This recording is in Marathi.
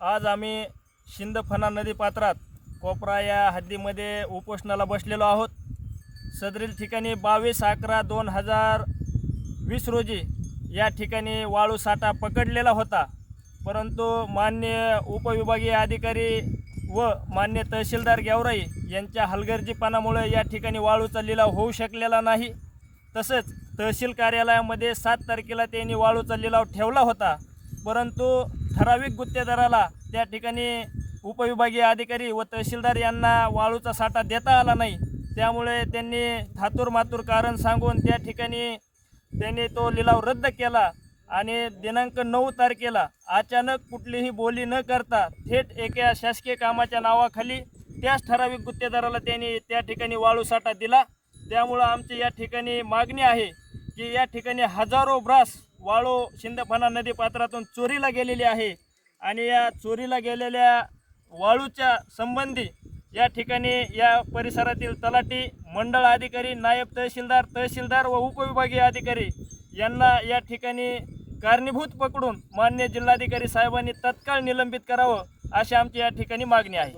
आज आम्ही शिंदफणा नदीपात्रात कोपरा या हद्दीमध्ये उपोषणाला बसलेलो आहोत। सदरील ठिकाणी 22/11/2020 रोजी या ठिकाणी वाळू साठा पकडलेला होता, परंतु मान्य उपविभागीय अधिकारी व मान्य तहसीलदार गेवराई यांच्या हलगर्जीपणामुळे या ठिकाणी वाळूचा लिलाव होऊ शकलेला नाही। तसंच तहसील कार्यालयामध्ये 7 तारखेला त्यांनी वाळूचा लिलाव ठेवला होता, परंतु ठराविक गुत्तेदाराला त्या ठिकाणी उपविभागीय अधिकारी व तहसीलदार यांना वाळूचा साठा देता आला नाही। त्यामुळे त्यांनी थातूरमातूर कारण सांगून त्या ठिकाणी त्यांनी तो लिलाव रद्द केला आणि दिनांक 9 तारखेला अचानक कुठलीही बोली न करता थेट एका शासकीय कामाच्या नावाखाली त्याच ठराविक गुत्तेदाराला त्यांनी त्या ठिकाणी वाळू साठा दिला। त्यामुळे आमची या ठिकाणी मागणी आहे की या ठिकाणी हजारो ब्रास वाळू शिंदफणा नदीपात्रातून चोरीला गेलेली आहे आणि या चोरीला गेलेल्या वाळूच्या संबंधी या ठिकाणी या परिसरातील तलाठी, मंडळ अधिकारी, नायब तहसीलदार, तहसीलदार व उपविभागीय अधिकारी यांना या ठिकाणी कारणीभूत पकडून मान्य जिल्हाधिकारी साहेबांनी तत्काळ निलंबित करावं अशी आमची या ठिकाणी मागणी आहे।